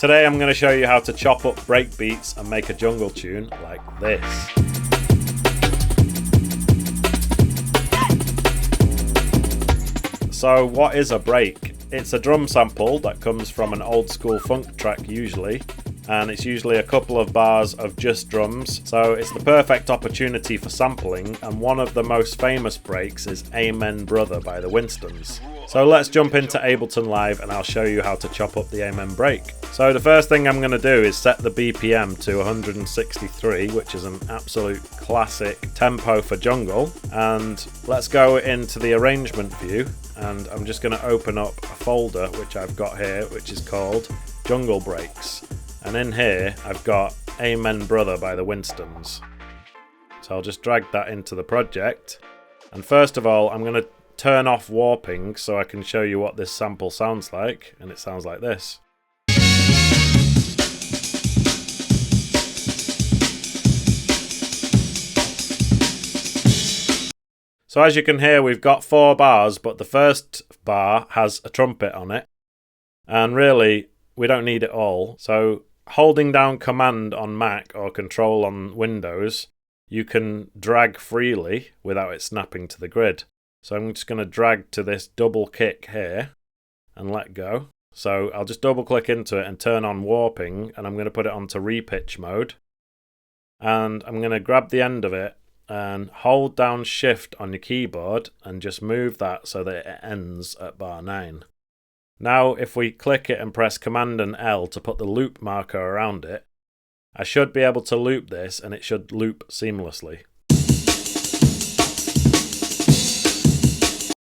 Today I'm going to show you how to chop up break beats and make a jungle tune like this. So what is a break? It's a drum sample that comes from an old school funk track usually, and it's usually a couple of bars of just drums, so it's the perfect opportunity for sampling, and one of the most famous breaks is Amen Brother by the Winstons. So let's jump into Ableton Live and I'll show you how to chop up the Amen break. So the first thing I'm going to do is set the BPM to 163, which is an absolute classic tempo for jungle, and let's go into the arrangement view, and I'm just going to open up a folder which I've got here, which is called Jungle Breaks. And in here, I've got Amen Brother by the Winstons. So I'll just drag that into the project. And first of all, I'm going to turn off warping so I can show you what this sample sounds like. And it sounds like this. So as you can hear, we've got 4 bars, but the first bar has a trumpet on it. And really, we don't need it all. So holding down Command on Mac or Control on Windows, you can drag freely without it snapping to the grid. So I'm just going to drag to this double kick here and let go. So I'll just double click into it and turn on warping, and I'm going to put it onto repitch mode. And I'm going to grab the end of it and hold down Shift on your keyboard and just move that so that it ends at bar 9. Now, if we click it and press Command and L to put the loop marker around it, I should be able to loop this and it should loop seamlessly.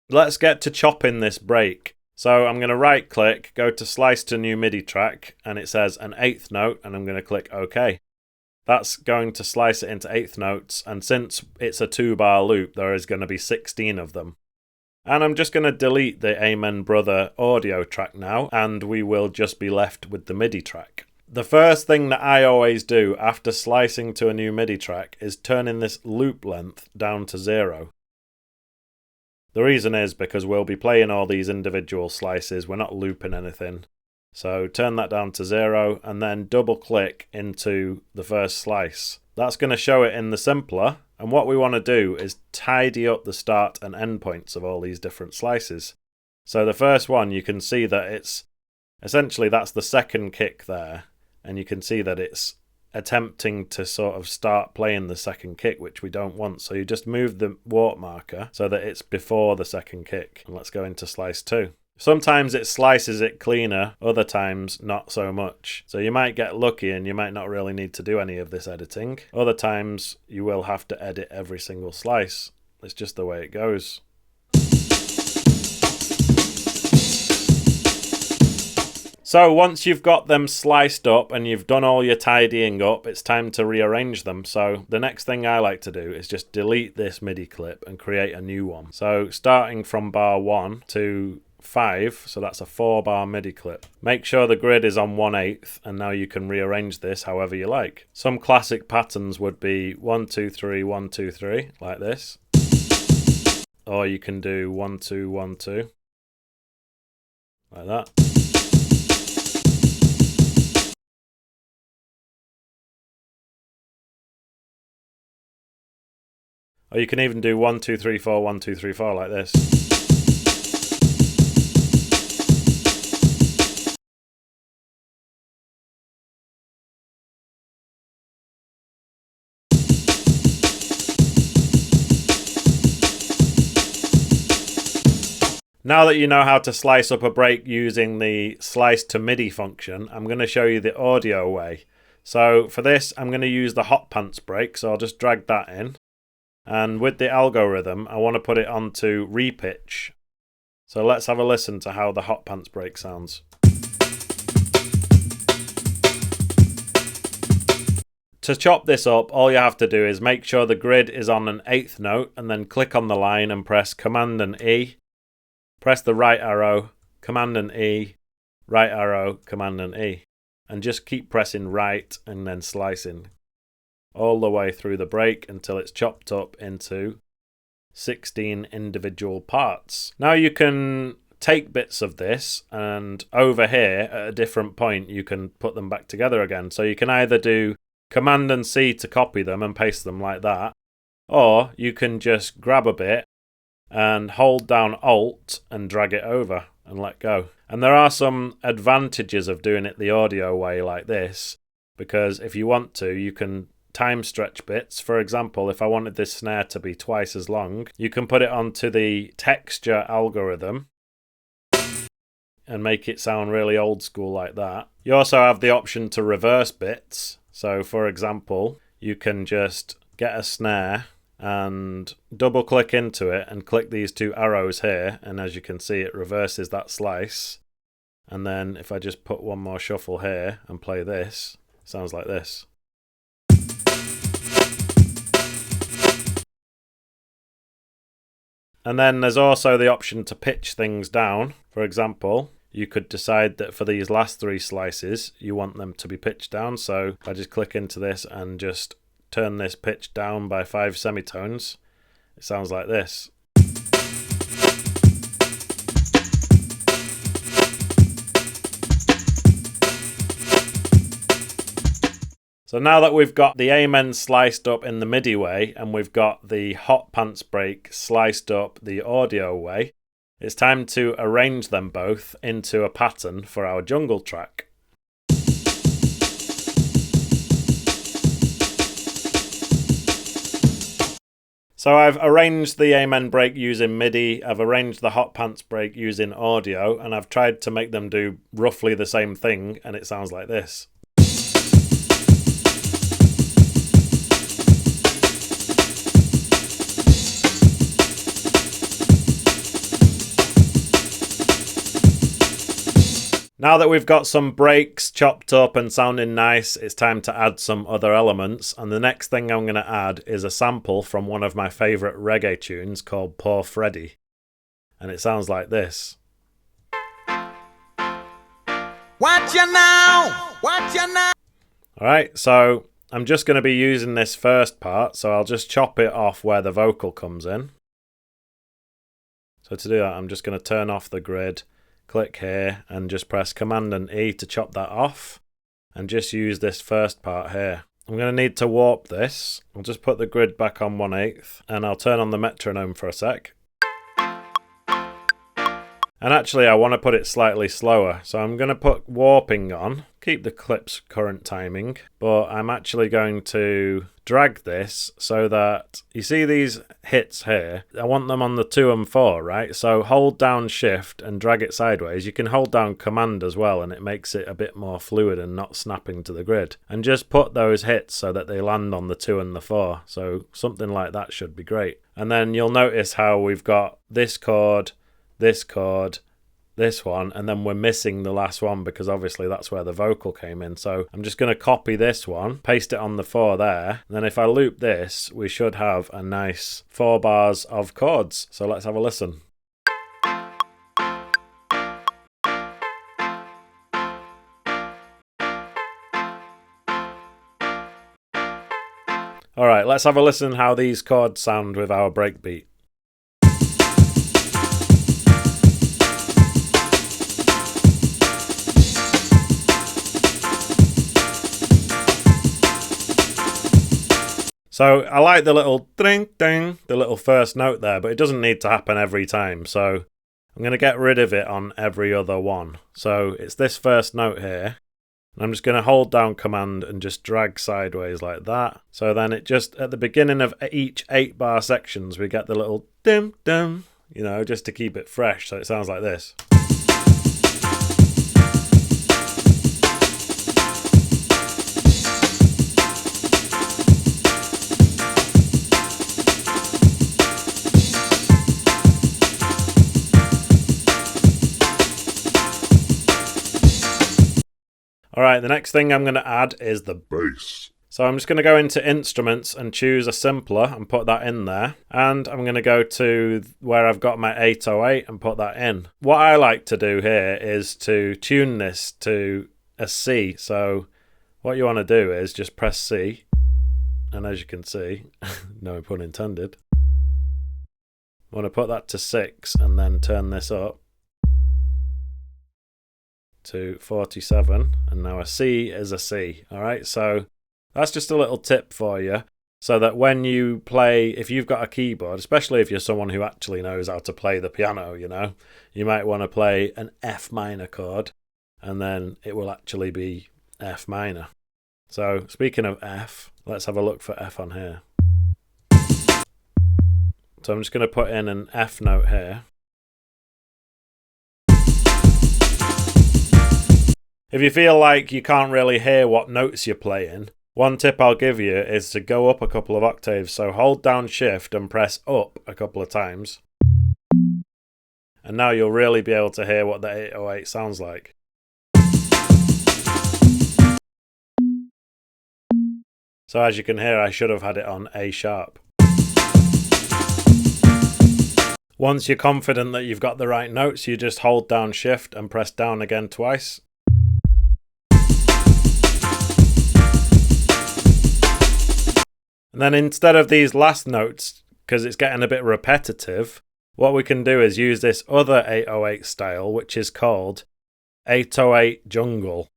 Let's get to chopping this break. So I'm going to right click, go to Slice to New MIDI Track, and it says an 8th note, and I'm going to click OK. That's going to slice it into 8th notes, and since it's a 2-bar loop, there is going to be 16 of them. And I'm just going to delete the Amen Brother audio track now, and we will just be left with the MIDI track. The first thing that I always do after slicing to a new MIDI track is turning this loop length down to 0. The reason is because we'll be playing all these individual slices, we're not looping anything. So turn that down to 0 and then double click into the first slice. That's going to show it in the simpler. And what we want to do is tidy up the start and end points of all these different slices. So the first one, you can see that it's essentially that's the second kick there. And you can see that it's attempting to sort of start playing the second kick, which we don't want. So you just move the warp marker so that it's before the second kick. And let's go into slice 2. Sometimes it slices it cleaner, other times not so much. So you might get lucky and you might not really need to do any of this editing. Other times you will have to edit every single slice. It's just the way it goes. So once you've got them sliced up and you've done all your tidying up, it's time to rearrange them. So the next thing I like to do is just delete this MIDI clip and create a new one. So starting from bar 1 to 5, so that's a 4-bar MIDI clip. Make sure the grid is on 1/8, and now you can rearrange this however you like. Some classic patterns would be 1 2 3 1 2 3 like this, or you can do 1 2 1 2 like that. Or you can even do 1 2 3 4 1 2 3 4 like this. Now that you know how to slice up a break using the slice to MIDI function, I'm going to show you the audio way. So for this, I'm going to use the hot pants break, so I'll just drag that in. And with the algorithm, I want to put it onto repitch. So let's have a listen to how the hot pants break sounds. To chop this up, all you have to do is make sure the grid is on an 8th note and then click on the line and press Command and E. Press the right arrow, Command and E, right arrow, Command and E. And just keep pressing right and then slicing all the way through the break until it's chopped up into 16 individual parts. Now you can take bits of this, and over here at a different point you can put them back together again. So you can either do Command and C to copy them and paste them like that, or you can just grab a bit and hold down Alt and drag it over and let go. And there are some advantages of doing it the audio way like this, because if you want to, you can time stretch bits. For example, if I wanted this snare to be twice as long, you can put it onto the texture algorithm and make it sound really old school like that. You also have the option to reverse bits. So for example, you can just get a snare and double click into it and click these two arrows here, and as you can see it reverses that slice. And then if I just put one more shuffle here and play this, it sounds like this. And then there's also the option to pitch things down. For example, you could decide that for these last three slices you want them to be pitched down. So if I just click into this and just turn this pitch down by 5 semitones, it sounds like this. So now that we've got the Amen sliced up in the MIDI way and we've got the hot pants break sliced up the audio way, it's time to arrange them both into a pattern for our jungle track. So I've arranged the Amen break using MIDI, I've arranged the hot pants break using audio, and I've tried to make them do roughly the same thing, and it sounds like this. Now that we've got some breaks chopped up and sounding nice, it's time to add some other elements, and the next thing I'm going to add is a sample from one of my favourite reggae tunes called Poor Freddy, and it sounds like this. Watch ya now! Watch ya now! Alright, so I'm just going to be using this first part, so I'll just chop it off where the vocal comes in. So to do that, I'm just going to turn off the grid, click here and just press Command and E to chop that off, and just use this first part here. I'm going to need to warp this. I'll just put the grid back on 1/8 and I'll turn on the metronome for a sec. And actually I want to put it slightly slower, so I'm going to put warping on, keep the clip's current timing, but I'm actually going to drag this so that, you see these hits here, I want them on the 2 and 4, right? So hold down Shift and drag it sideways. You can hold down Command as well and it makes it a bit more fluid and not snapping to the grid. And just put those hits so that they land on the 2 and the 4. So something like that should be great. And then you'll notice how we've got this chord, this one, and then we're missing the last one because obviously that's where the vocal came in. So I'm just going to copy this one, paste it on the 4 there, and then if I loop this, we should have a nice 4 bars of chords. So let's have a listen. Alright, let's have a listen how these chords sound with our breakbeat. So I like the little ding ding, the little first note there, but it doesn't need to happen every time. So I'm going to get rid of it on every other one. So it's this first note here. And I'm just going to hold down Command and just drag sideways like that. So then it just, at the beginning of each 8-bar sections, we get the little dim dim, you know, just to keep it fresh. So it sounds like this. Alright, the next thing I'm going to add is the bass. So I'm just going to go into Instruments and choose a Simpler and put that in there. And I'm going to go to where I've got my 808 and put that in. What I like to do here is to tune this to a C. So what you want to do is just press C. And as you can see, no pun intended, I want to put that to 6 and then turn this up. to 47, and now a C is a C. All right, so that's just a little tip for you, so that when you play, if you've got a keyboard, especially if you're someone who actually knows how to play the piano, you know, you might want to play an F minor chord, and then it will actually be F minor. So speaking of F, let's have a look for F on here. So I'm just going to put in an F note here. If you feel like you can't really hear what notes you're playing, one tip I'll give you is to go up a couple of octaves. So hold down Shift and press up a couple of times. And now you'll really be able to hear what the 808 sounds like. So as you can hear, I should have had it on A sharp. Once you're confident that you've got the right notes, you just hold down Shift and press down again twice. And then instead of these last notes, because it's getting a bit repetitive, what we can do is use this other 808 style, which is called 808 jungle.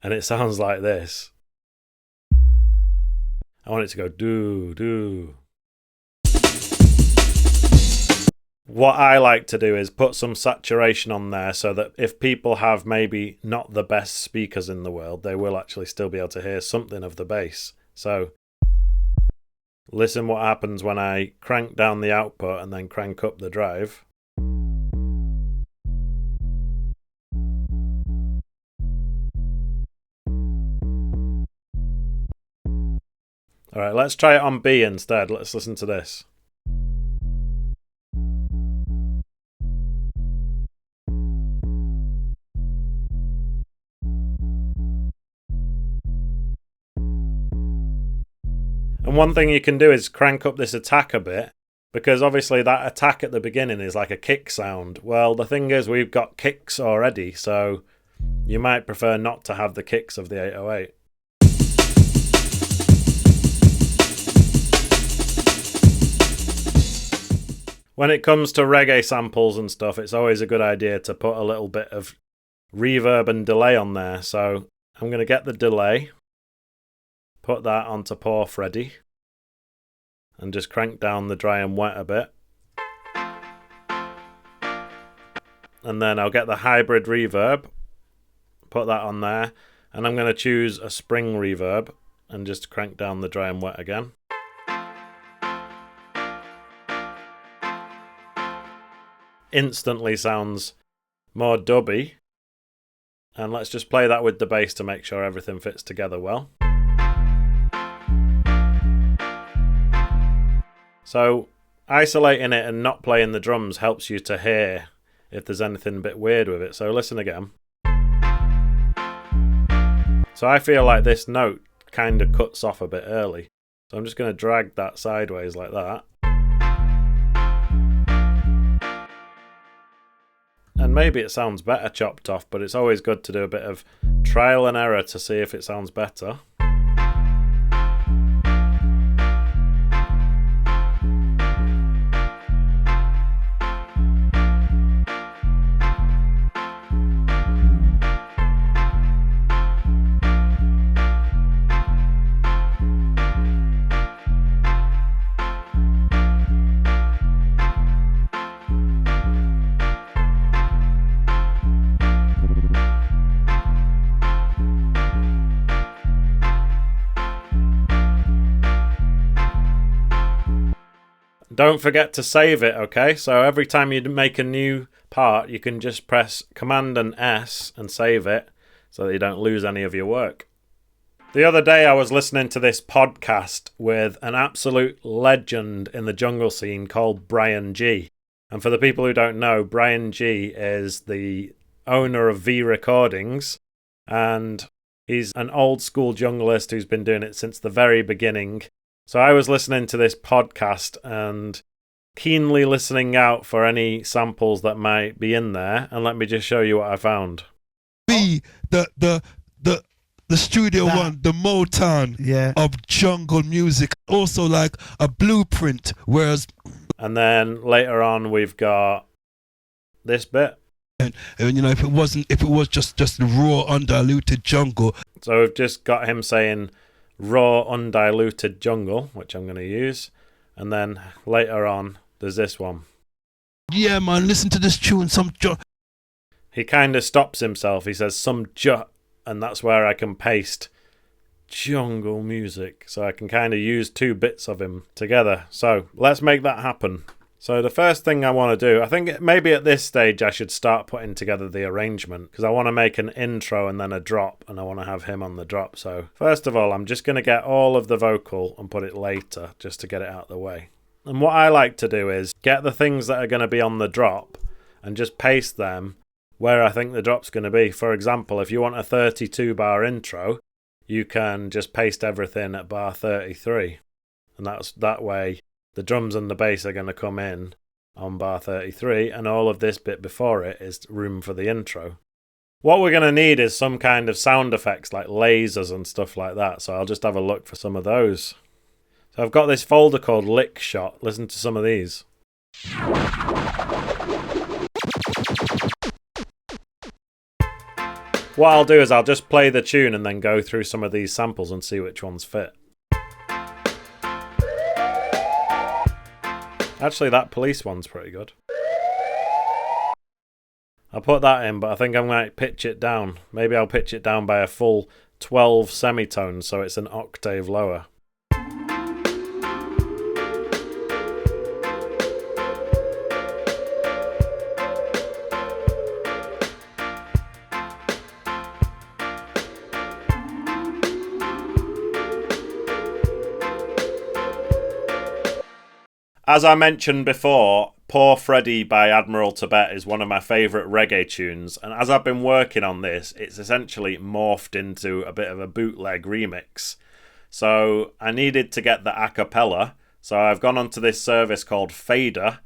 And it sounds like this. I want it to go do, do. What I like to do is put some saturation on there so that if people have maybe not the best speakers in the world, they will actually still be able to hear something of the bass. So listen what happens when I crank down the output and then crank up the drive. Alright, let's try it on B instead. Let's listen to this. And one thing you can do is crank up this attack a bit, because obviously that attack at the beginning is like a kick sound. Well, the thing is we've got kicks already, so you might prefer not to have the kicks of the 808. When it comes to reggae samples and stuff, it's always a good idea to put a little bit of reverb and delay on there. So I'm going to get the delay, put that onto Poor Freddy, and just crank down the dry and wet a bit. And then I'll get the hybrid reverb, put that on there, and I'm going to choose a spring reverb and just crank down the dry and wet again. Instantly sounds more dubby, and let's just play that with the bass to make sure everything fits together well. So isolating it and not playing the drums helps you to hear if there's anything a bit weird with it. So listen again. So I feel like this note kind of cuts off a bit early, so I'm just going to drag that sideways like that. And maybe it sounds better chopped off, but it's always good to do a bit of trial and error to see if it sounds better. Don't forget to save it, okay? So every time you make a new part, you can just press Command and S and save it so that you don't lose any of your work. The other day I was listening to this podcast with an absolute legend in the jungle scene called Brian G. And for the people who don't know, Brian G is the owner of V Recordings, and he's an old school junglist who's been doing it since the very beginning. So I was listening to this podcast and keenly listening out for any samples that might be in there, and let me just show you what I found. The studio one, the Motown of jungle music, also like a blueprint, whereas... And then later on we've got this bit. And you know, if it was just the raw undiluted jungle. So we've just got him saying raw undiluted jungle, which I'm going to use, and then later on there's this one. Yeah, man, listen to this tune, some He kind of stops himself. He says some and that's where I can paste jungle music. So I can kind of use two bits of him together. So let's make that happen. So the first thing I want to do, I think maybe at this stage I should start putting together the arrangement, because I want to make an intro and then a drop, and I want to have him on the drop. So first of all, I'm just going to get all of the vocal and put it later, just to get it out of the way. And what I like to do is get the things that are going to be on the drop and just paste them where I think the drop's going to be. For example, if you want a 32 bar intro, you can just paste everything at bar 33. And that way the drums and the bass are going to come in on bar 33, and all of this bit before it is room for the intro. What we're going to need is some kind of sound effects like lasers and stuff like that, so I'll just have a look for some of those. So I've got this folder called Lick Shot. Listen to some of these. What I'll do is I'll just play the tune and then go through some of these samples and see which ones fit. Actually, that police one's pretty good. I'll put that in, but I think I might pitch it down. Maybe I'll pitch it down by a full 12 semitones so it's an octave lower. As I mentioned before, Poor Freddy by Admiral Tibet is one of my favourite reggae tunes, and as I've been working on this, it's essentially morphed into a bit of a bootleg remix. So I needed to get the a cappella, so I've gone onto this service called Fader,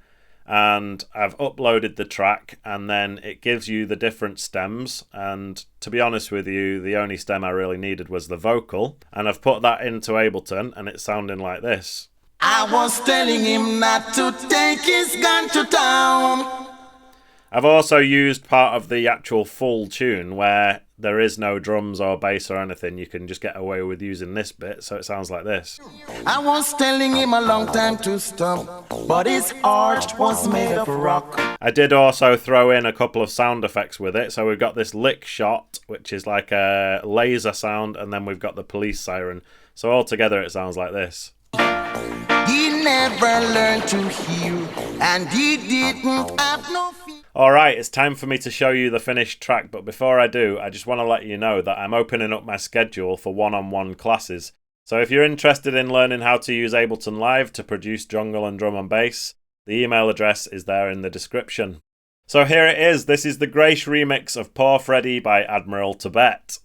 and I've uploaded the track, and then it gives you the different stems, and to be honest with you, the only stem I really needed was the vocal, and I've put that into Ableton, and it's sounding like this. I was telling him not to take his gun to town. I've also used part of the actual full tune where there is no drums or bass or anything. You can just get away with using this bit, so it sounds like this. I was telling him a long time to stop, but his heart was made of rock. I did also throw in a couple of sound effects with it. So we've got this lick shot, which is like a laser sound, and then we've got the police siren. So all together it sounds like this. He never learned to hear, and he didn't have no fear. Alright, it's time for me to show you the finished track, but before I do, I just want to let you know that I'm opening up my schedule for one-on-one classes. So if you're interested in learning how to use Ableton Live to produce jungle and drum and bass, the email address is there in the description. So here it is, this is the Grace remix of Poor Freddy by Admiral Tibet.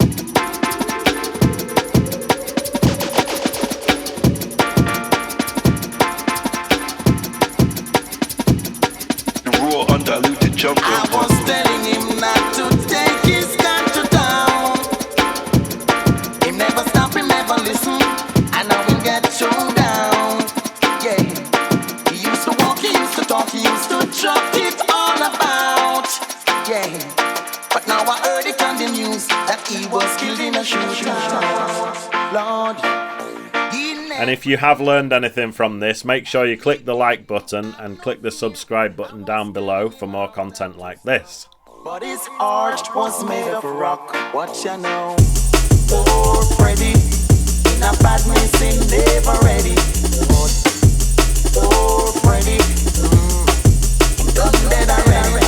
Undiluted jungle. I was telling him not to take his gun to town. He never stop, he never listen, and now he get shown down. Yeah, he used to walk, he used to talk, he used to talk it all about. Yeah, but now I heard it on the news that he was killed in a shootout. Lord. And if you have learned anything from this, make sure you click the like button and click the subscribe button down below for more content like this. But his heart was made of rock, what you know. Poor Freddy, in a badness in never ready. Poor Freddy, done dead already.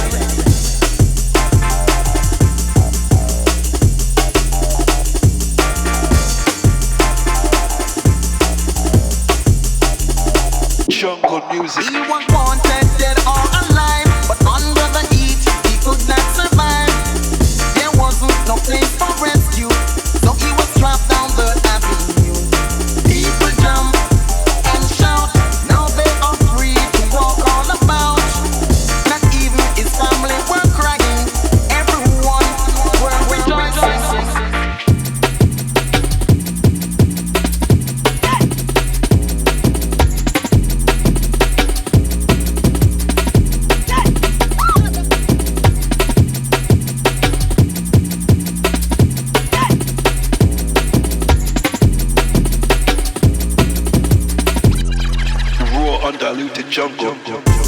Jungle music. He was wanted dead or alive, but under the heat he could not survive. There wasn't no place for rescue, so he was trapped down the avenue. People jump and shout, now they are free to walk all about. Not even his family were crying, everyone were rejoicing. undiluted jungle.